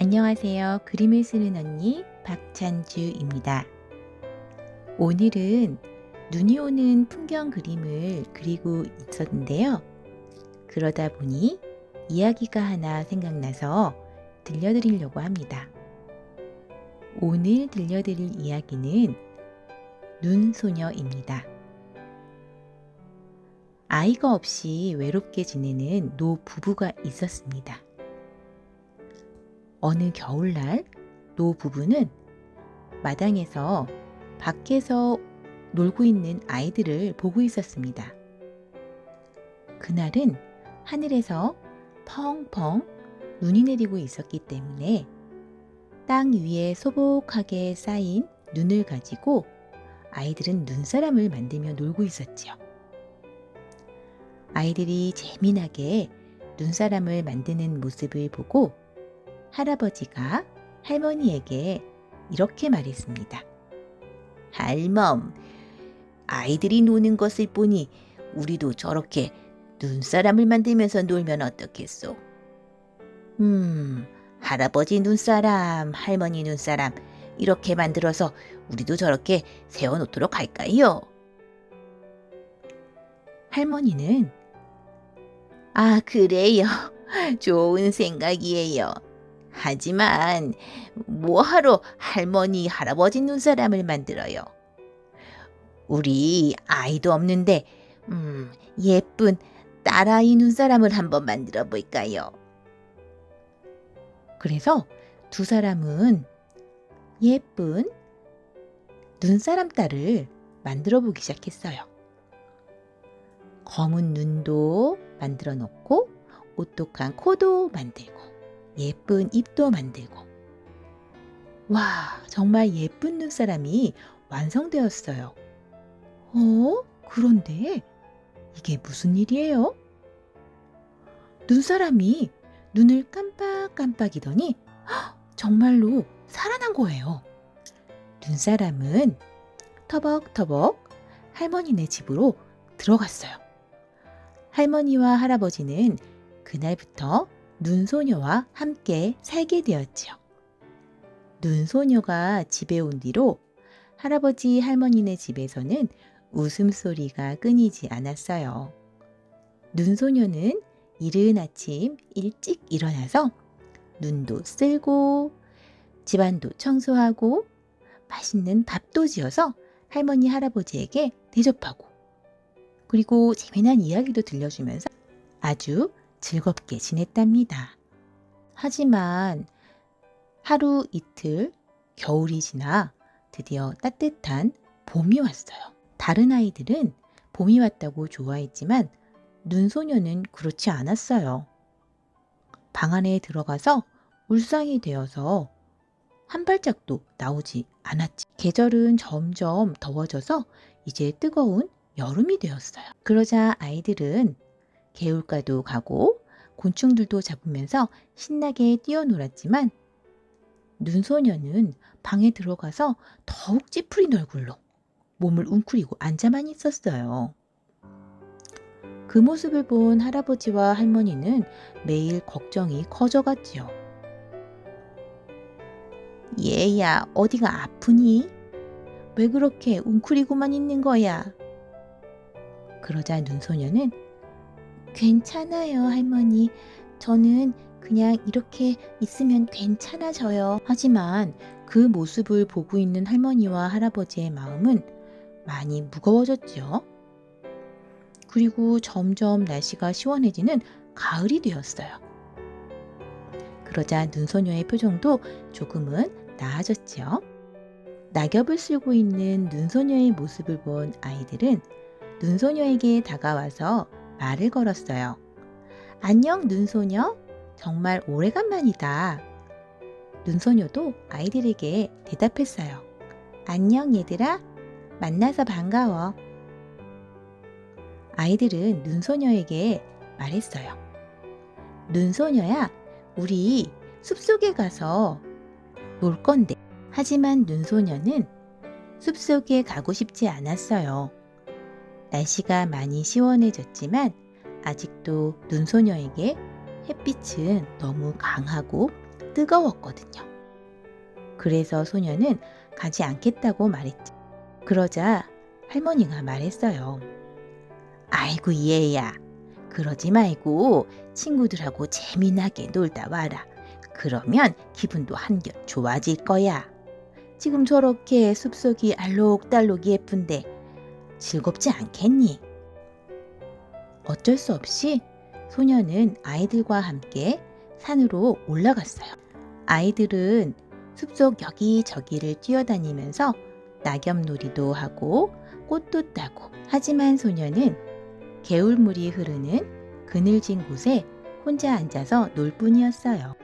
안녕하세요. 그림을 쓰는 언니 박찬주입니다. 오늘은 눈이 오는 풍경 그림을 그리고 있었는데요. 그러다 보니 이야기가 하나 생각나서 들려드리려고 합니다. 오늘 들려드릴 이야기는 눈소녀입니다. 아이가 없이 외롭게 지내는 노 부부가 있었습니다. 어느 겨울날 노 부부는 마당에서 밖에서 놀고 있는 아이들을 보고 있었습니다. 그날은 하늘에서 펑펑 눈이 내리고 있었기 때문에 땅 위에 소복하게 쌓인 눈을 가지고 아이들은 눈사람을 만들며 놀고 있었지요. 아이들이 재미나게 눈사람을 만드는 모습을 보고 할아버지가 할머니에게 이렇게 말했습니다. 할멈, 아이들이 노는 것을 보니 우리도 저렇게 눈사람을 만들면서 놀면 어떻겠소? 할아버지 눈사람, 할머니 눈사람 이렇게 만들어서 우리도 저렇게 세워놓도록 할까요? 할머니는 아, 그래요. 좋은 생각이에요. 하지만 뭐하러 할머니, 할아버지 눈사람을 만들어요? 우리 아이도 없는데 예쁜 딸아이 눈사람을 한번 만들어 볼까요? 그래서 두 사람은 예쁜 눈사람 딸을 만들어 보기 시작했어요. 검은 눈도 만들어 놓고 오똑한 코도 만들고 예쁜 입도 만들고 와, 정말 예쁜 눈사람이 완성되었어요. 그런데 이게 무슨 일이에요? 눈사람이 눈을 깜빡깜빡이더니 정말로 살아난 거예요. 눈사람은 터벅터벅 할머니네 집으로 들어갔어요. 할머니와 할아버지는 그날부터 눈소녀와 함께 살게 되었지요. 눈소녀가 집에 온 뒤로 할아버지 할머니네 집에서는 웃음소리가 끊이지 않았어요. 눈소녀는 이른 아침 일찍 일어나서 눈도 쓸고 집안도 청소하고 맛있는 밥도 지어서 할머니 할아버지에게 대접하고 그리고 재미난 이야기도 들려주면서 아주 즐겁게 지냈답니다. 하지만 하루 이틀 겨울이 지나 드디어 따뜻한 봄이 왔어요. 다른 아이들은 봄이 왔다고 좋아했지만 눈소녀는 그렇지 않았어요. 방 안에 들어가서 울상이 되어서 한 발짝도 나오지 않았지. 계절은 점점 더워져서 이제 뜨거운 여름이 되었어요. 그러자 아이들은 개울가도 가고 곤충들도 잡으면서 신나게 뛰어놀았지만 눈소녀는 방에 들어가서 더욱 찌푸린 얼굴로 몸을 웅크리고 앉아만 있었어요. 그 모습을 본 할아버지와 할머니는 매일 걱정이 커져갔지요. 얘야, 어디가 아프니? 왜 그렇게 웅크리고만 있는 거야? 그러자 눈소녀는 괜찮아요, 할머니. 저는 그냥 이렇게 있으면 괜찮아져요. 하지만 그 모습을 보고 있는 할머니와 할아버지의 마음은 많이 무거워졌죠. 그리고 점점 날씨가 시원해지는 가을이 되었어요. 그러자 눈소녀의 표정도 조금은 나아졌죠. 낙엽을 쓸고 있는 눈소녀의 모습을 본 아이들은 눈소녀에게 다가와서 말을 걸었어요. 안녕, 눈소녀. 정말 오래간만이다. 눈소녀도 아이들에게 대답했어요. 안녕, 얘들아. 만나서 반가워. 아이들은 눈소녀에게 말했어요. 눈소녀야, 우리 숲속에 가서 놀 건데. 하지만 눈소녀는 숲속에 가고 싶지 않았어요. 날씨가 많이 시원해졌지만 아직도 눈소녀에게 햇빛은 너무 강하고 뜨거웠거든요. 그래서 소녀는 가지 않겠다고 말했죠. 그러자 할머니가 말했어요. 아이고 얘야, 그러지 말고 친구들하고 재미나게 놀다 와라. 그러면 기분도 한결 좋아질 거야. 지금 저렇게 숲속이 알록달록 예쁜데 즐겁지 않겠니? 어쩔 수 없이 소녀는 아이들과 함께 산으로 올라갔어요. 아이들은 숲속 여기저기를 뛰어다니면서 낙엽놀이도 하고 꽃도 따고, 하지만 소녀는 개울물이 흐르는 그늘진 곳에 혼자 앉아서 놀 뿐이었어요.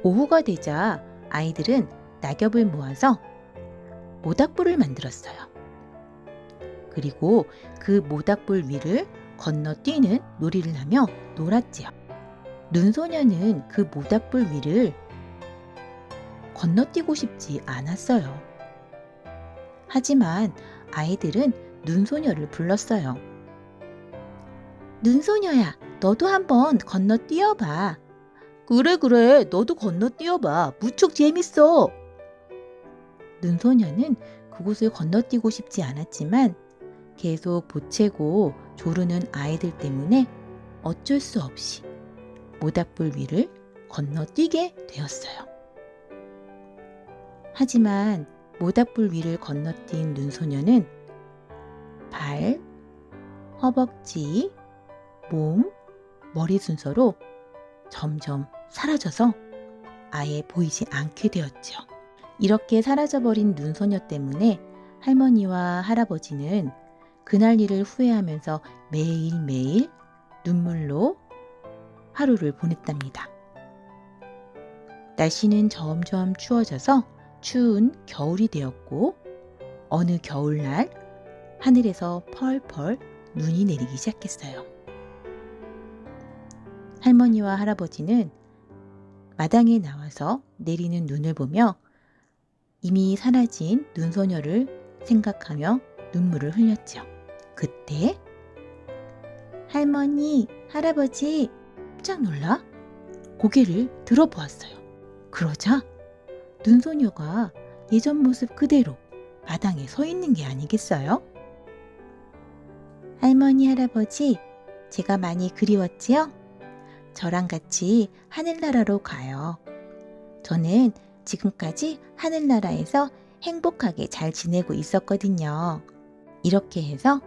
오후가 되자 아이들은 낙엽을 모아서 모닥불을 만들었어요. 그리고 그 모닥불 위를 건너뛰는 놀이를 하며 놀았지요. 눈소녀는 그 모닥불 위를 건너뛰고 싶지 않았어요. 하지만 아이들은 눈소녀를 불렀어요. 눈소녀야, 너도 한번 건너뛰어봐. 그래, 너도 건너뛰어봐. 무척 재밌어. 눈소녀는 그곳을 건너뛰고 싶지 않았지만 계속 보채고 조르는 아이들 때문에 어쩔 수 없이 모닥불 위를 건너뛰게 되었어요. 하지만 모닥불 위를 건너뛴 눈소녀는 발, 허벅지, 몸, 머리 순서로 점점 사라져서 아예 보이지 않게 되었죠. 이렇게 사라져버린 눈소녀 때문에 할머니와 할아버지는 그날 일을 후회하면서 매일매일 눈물로 하루를 보냈답니다. 날씨는 점점 추워져서 추운 겨울이 되었고, 어느 겨울날 하늘에서 펄펄 눈이 내리기 시작했어요. 할머니와 할아버지는 마당에 나와서 내리는 눈을 보며 이미 사라진 눈소녀를 생각하며 눈물을 흘렸죠. 그때 할머니, 할아버지 깜짝 놀라 고개를 들어보았어요. 그러자 눈소녀가 예전 모습 그대로 마당에 서 있는 게 아니겠어요? 할머니, 할아버지, 제가 많이 그리웠지요? 저랑 같이 하늘나라로 가요. 저는 지금까지 하늘나라에서 행복하게 잘 지내고 있었거든요. 이렇게 해서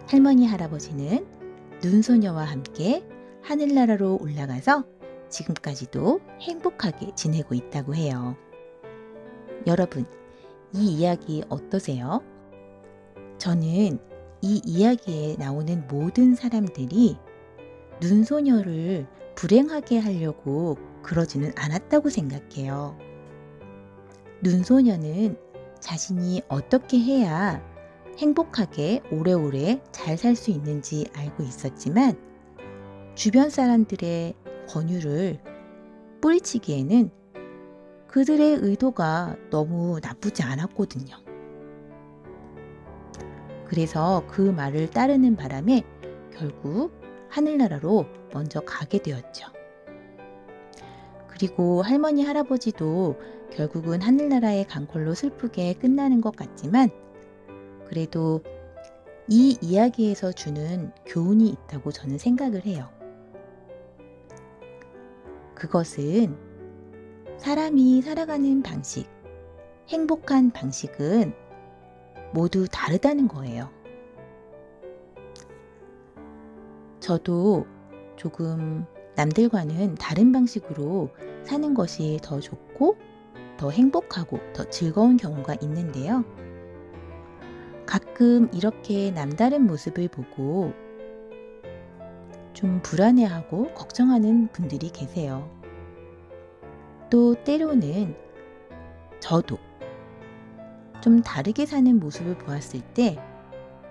할머니, 할아버지는 눈소녀와 함께 하늘나라로 올라가서 지금까지도 행복하게 지내고 있다고 해요. 여러분, 이 이야기 어떠세요? 저는 이 이야기에 나오는 모든 사람들이 눈소녀를 불행하게 하려고 그러지는 않았다고 생각해요. 눈소녀는 자신이 어떻게 해야 행복하게 오래오래 잘 살 수 있는지 알고 있었지만 주변 사람들의 권유를 뿌리치기에는 그들의 의도가 너무 나쁘지 않았거든요. 그래서 그 말을 따르는 바람에 결국 하늘나라로 먼저 가게 되었죠. 그리고 할머니, 할아버지도 결국은 하늘나라에 간 걸로 슬프게 끝나는 것 같지만 그래도 이 이야기에서 주는 교훈이 있다고 저는 생각을 해요. 그것은 사람이 살아가는 방식, 행복한 방식은 모두 다르다는 거예요. 저도 조금 남들과는 다른 방식으로 사는 것이 더 좋고 더 행복하고 더 즐거운 경우가 있는데요. 가끔 이렇게 남다른 모습을 보고 좀 불안해하고 걱정하는 분들이 계세요. 또 때로는 저도 좀 다르게 사는 모습을 보았을 때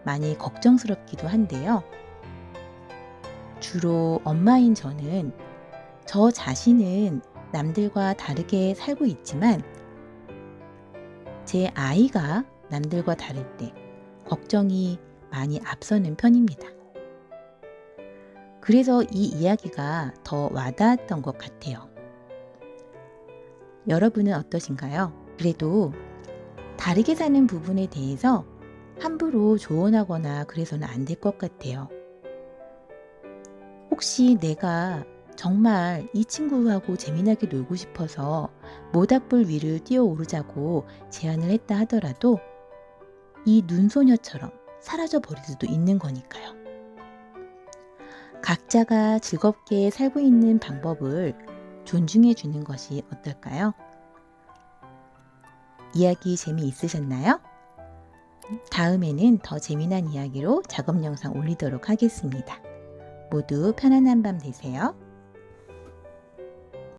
많이 걱정스럽기도 한데요. 주로 엄마인 저는 저 자신은 남들과 다르게 살고 있지만 제 아이가 남들과 다를 때 걱정이 많이 앞서는 편입니다. 그래서 이 이야기가 더 와닿았던 것 같아요. 여러분은 어떠신가요? 그래도 다르게 사는 부분에 대해서 함부로 조언하거나 그래서는 안 될 것 같아요. 혹시 내가 정말 이 친구하고 재미나게 놀고 싶어서 모닥불 위를 뛰어오르자고 제안을 했다 하더라도 이 눈소녀처럼 사라져 버릴 수도 있는 거니까요. 각자가 즐겁게 살고 있는 방법을 존중해 주는 것이 어떨까요? 이야기 재미있으셨나요? 다음에는 더 재미난 이야기로 작업 영상 올리도록 하겠습니다. 모두 편안한 밤 되세요.